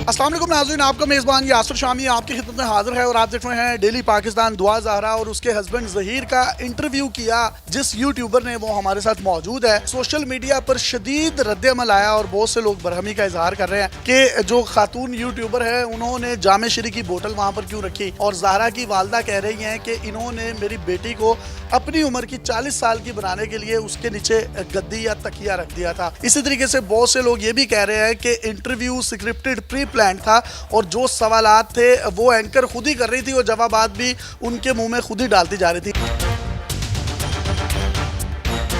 अस्सलाम वालेकुम नाज़रीन, आपका मेज़बान यासिर शामी आपकी खिदमत में हाजिर है और आप देख रहे हैं डेली पाकिस्तान। दुआ ज़हरा और उसके हस्बैंड ज़हीर का इंटरव्यू किया जिस यूट्यूबर ने, वो हमारे साथ मौजूद है। सोशल मीडिया पर शदीद रद्द-ए-अमल आया और बहुत से लोग बरहमी का इजहार कर रहे हैं कि जो खातून यूट्यूबर है उन्होंने जामे शरी की बोतल वहाँ पर क्यों रखी, और ज़हरा की वालदा कह रही हैं कि इन्होंने मेरी बेटी को अपनी उम्र की 40 साल की बनाने के लिए उसके नीचे गद्दी या तकिया रख दिया था। इसी तरीके से बहुत से लोग ये भी कह रहे हैं कि इंटरव्यू स्क्रिप्टेड प्री प्लान था और जो सवालात थे वो एंकर खुद ही कर रही थी और जवाबात भी उनके मुंह में खुद ही डालती जा रही थी।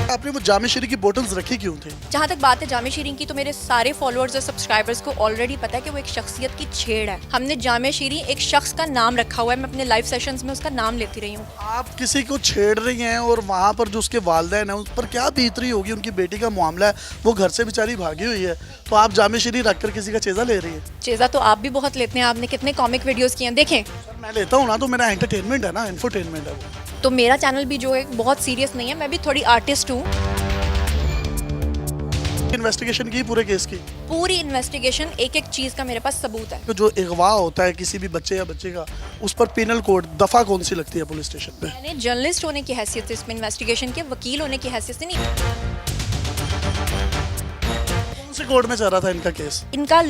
आपने वो जामे शरी की बोतल्स रखी क्यों थी? जहाँ तक बात है जामे शीरीन की, तो मेरे सारे फॉलोअर्स और सब्सक्राइबर्स को ऑलरेडी पता है कि वो एक शख्सियत की छेड़ है। हमने जामे शीरीन एक शख्स का नाम रखा हुआ है, मैं अपने लाइव सेशंस में उसका नाम लेती रही हूँ। आप किसी को छेड़ रही हैं और वहाँ पर जो उसके वालिदैन है उस पर क्या बीत रही होगी? उनकी बेटी का मामला है, वो घर से बेचारी भागी हुई है, तो आप जामे शरी रख कर किसी का चेज़ा ले रही है? चेज़ा तो आप भी बहुत लेते हैं, आपने कितने कॉमिक वीडियोस किए हैं, देखें। सर मैं लेता हूँ ना, तो मेरा एंटरटेनमेंट है ना, इंफोटेनमेंट है वो। तो मेरा चैनल भी जो है बहुत सीरियस नहीं है, मैं भी थोड़ी आर्टिस्ट हूँ। इन्वेस्टिगेशन की पूरे केस की? पूरी इन्वेस्टिगेशन, एक एक चीज़ का मेरे पास सबूत है। तो जो अगवा होता है किसी भी बच्चे या बच्चे का, उस पर पिनल कोड दफ़ा कौन सी लगती है पुलिस स्टेशन पे? मैंने जर्नलिस्ट होने की हैसियत से इसमें इन्वेस्टिगेशन के, वकील होने की हैसियत से नहीं। कौन से कोर्ट में चल रहा था इनका केस? इनका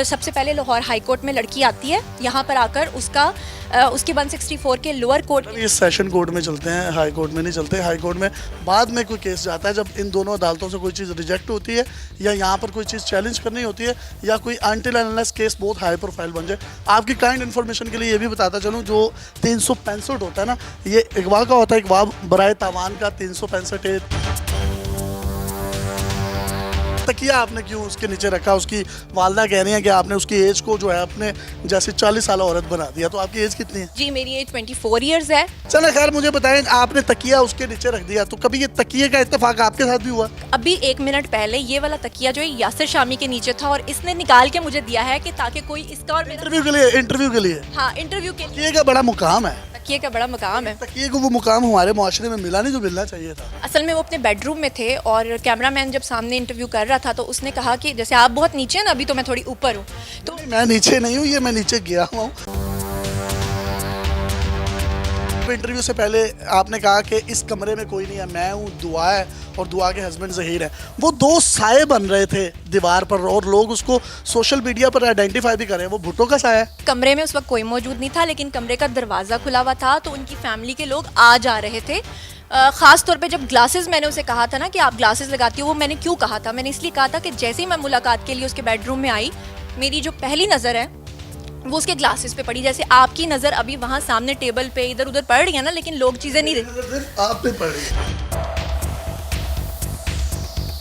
सबसे पहले लाहौर हाई कोर्ट में लड़की आती है, यहाँ पर आकर उसके 164 के लोअर कोर्ट। ये सेशन कोर्ट में चलते हैं, हाई कोर्ट में नहीं चलते। हाई कोर्ट में बाद में कोई केस जाता है जब इन दोनों अदालतों से कोई चीज़ रिजेक्ट होती है या यहाँ पर कोई चीज़ चैलेंज करनी होती है या कोई अनटिल अनलेस केस बहुत हाई प्रोफाइल बन जाए। आपकी काइंड इन्फॉर्मेशन के लिए ये भी बताता चलूँ, जो 365 होता है ना, ये अगवा का होता है, अगवा बराए तावान का 365 तकिया आपने क्यों उसके नीचे रखा? उसकी वालदा कह रही हैं कि आपने उसकी एज को जो है अपने जैसे 40 साल औरत बना दिया। तो आपकी एज कितनी है? जी मेरी एज 24 ईयर्स है। चलो खैर, मुझे बताएं, आपने तकिया उसके नीचे रख दिया, तो कभी ये तकिए का इत्तेफाक आपके साथ भी हुआ? अभी 1 मिनट पहले ये वाला तकिया जो है यासिर शामी के नीचे था और इसने निकाल के मुझे दिया है कि ताकि कोई इसका और इंटरव्यू के लिए? इंटरव्यू के लिए? हाँ, इंटरव्यू के लिए। तकिए का बड़ा मुकाम है। तकिए का बड़ा मुकाम है। तकिए को वो मुकाम हमारे मुआशरे में मिला नहीं जो मिलना चाहिए था। असल में वो अपने बेडरूम में थे और कैमरामैन जब सामने इंटरव्यू कर रहा था तो उसने कहा कि जैसे आप बहुत नीचे हैं ना, अभी तो मैं थोड़ी ऊपर हूँ। तो मैं नीचे नहीं हूँ, ये मैं नीचे गया हूँ। इंटरव्यू से पहले आपने कहा कि इस कमरे में कोई नहीं है, मैं हूँ, दुआ है और दुआ के हस्बैंड ज़हीर है। वो दो साए बन रहे थे दीवार पर और लोग उसको सोशल मीडिया पर आइडेंटिफाई भी कर रहे हैं। वो भुट्टो का साया है। कमरे में उस वक्त कोई मौजूद नहीं था, लेकिन कमरे का दरवाज़ा खुला हुआ था तो उनकी फैमिली के लोग आ जा रहे थे। ख़ास तौर पे जब ग्लासेस, मैंने उसे कहा था ना कि आप ग्लासेस लगाती हो, वो मैंने क्यों कहा था? मैंने इसलिए कहा था कि जैसे ही मैं मुलाकात के लिए उसके बेडरूम में आई, मेरी जो पहली नज़र है वो उसके ग्लासेस पे पड़ी। जैसे आपकी नज़र अभी वहाँ सामने टेबल पे इधर उधर पड़ रही है ना, लेकिन लोग चीज़ें नहीं देख। आप पे पड़ रही है।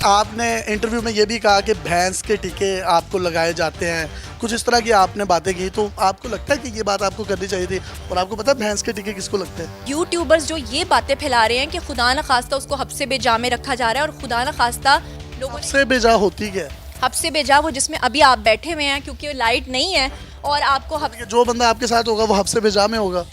आपने इंटरव्यू में ये भी कहा कि भैंस के टीके आपको लगाए जाते हैं, कुछ इस तरह की आपने बातें की। तो आपको लगता है कि ये बात आपको करनी चाहिए थी? और आपको पता है भैंस के टीके किसको लगते हैं? यूट्यूबर्स जो ये बातें फैला रहे हैं कि खुदा न खास्ता उसको हब्से बेजा में रखा जा रहा है, और खुदा न खास्ता लोगों से बेजा होती क्या है? हब्से बेजा वो जिसमें अभी आप बैठे हुए हैं, क्योंकि लाइट नहीं है और आपको जो बंदा आपके साथ होगा वो हब्से बेजा में होगा।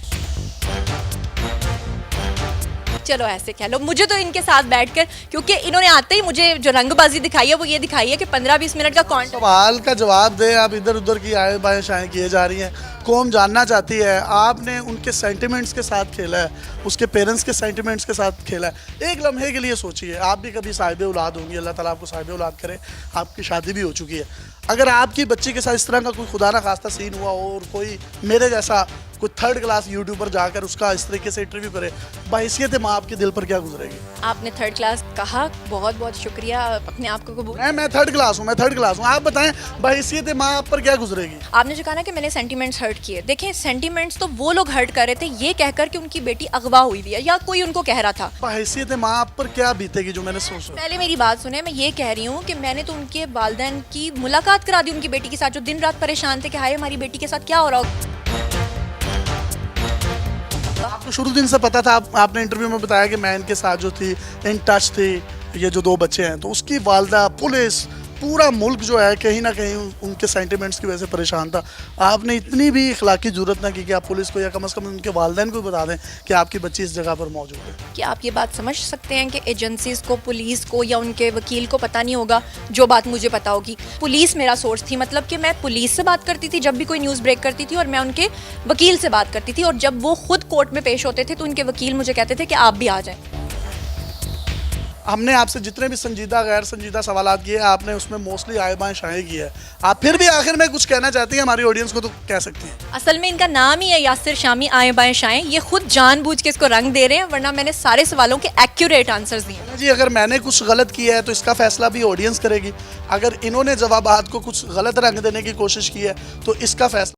चलो ऐसे कह लो। मुझे तो इनके साथ बैठकर, क्योंकि इन्होंने आते ही मुझे जो रंगबाजी दिखाई है वो ये दिखाई है कि 15-20 मिनट का कॉन्टेंट। सवाल का जवाब दे, आप इधर उधर की आए बाएं शाएं किए जा रही हैं। कौम जानना चाहती है, आपने उनके सेंटिमेंट्स के साथ खेला है, उसके पेरेंट्स के सेंटिमेंट्स के साथ खेला है। एक लम्हे के लिए सोचिए, आप भी कभी साहिब औलाद होंगी, अल्लाह ताला आपको साहिब औलाद करे, आपकी शादी भी हो चुकी है। अगर आपकी बच्ची के साथ इस तरह का कोई खुदा ना खास्ता सीन हुआ और कोई मेरे जैसा कोई 3rd क्लास यूट्यूबर जाकर उसका इस तरीके से इंटरव्यू करे, बहैसियत माँ आपके दिल पर क्या गुजरेगी? आपने 3rd क्लास कहा, बहुत बहुत शुक्रिया। अपने आप को कबूल। मैं 3rd क्लास हूँ, मैं 3rd क्लास हूँ। आप बताएं बहैसियत माँ आप पर क्या गुजरेगी? आपने जो कहा ना कि मैंने सेंटिमेंट्स हर्ट किए, देखें सेंटिमेंट्स तो वो लोग हर्ट कर रहे थे ये कहकर कि उनकी बेटी अगवा हुई हुई है या कोई उनको कह रहा था। बहैसियत माँ आप पर क्या बीतेगी जो मैंने सोचा? पहले मेरी बात सुने, मैं ये कह रही हूँ कि मैंने तो उनके वालिदैन की मुलाकात करा दी उनकी बेटी के साथ, जो दिन रात परेशान थे कि हाय हमारी बेटी के साथ क्या हो रहा हो। आपको शुरू दिन से पता था? आपने इंटरव्यू में बताया कि मैं इनके साथ जो थी, इन टच थी, ये जो 2 बच्चे हैं, तो उसकी वालदा, पुलिस पूरा मुल्क जो है कहीं ना कहीं उनके सेंटिमेंट्स की वजह से परेशान था। आपने इतनी भी इखलाकी जरूरत ना की कि आप पुलिस को या कम से कम उनके वालिदैन को बता दें कि आपकी बच्ची इस जगह पर मौजूद है। क्या आप ये बात समझ सकते हैं कि एजेंसीज को, पुलिस को या उनके वकील को पता नहीं होगा जो बात मुझे पता होगी? पुलिस मेरा सोर्स थी, मतलब कि मैं पुलिस से बात करती थी जब भी कोई न्यूज़ ब्रेक करती थी, और मैं उनके वकील से बात करती थी, और जब वो खुद कोर्ट में पेश होते थे तो उनके वकील मुझे कहते थे कि आप भी आ जाएं। हमने आपसे जितने भी संजीदा गैर संजीदा सवालात किए आपने उसमें मोस्टली आए बाएं शाये किया है। आप फिर भी आखिर में कुछ कहना चाहती हैं हमारी ऑडियंस को तो कह सकती हैं। असल में इनका नाम ही है यासिर शामी आए बाएं शाएं, ये खुद जानबूझ के इसको रंग दे रहे हैं, वरना मैंने सारे सवालों के एक्यूरेट आंसर्स दिए। जी अगर मैंने कुछ गलत किया है तो इसका फैसला भी ऑडियंस करेगी। अगर इन्होंने जवाबात को कुछ गलत रंग देने की कोशिश की है तो इसका फैसला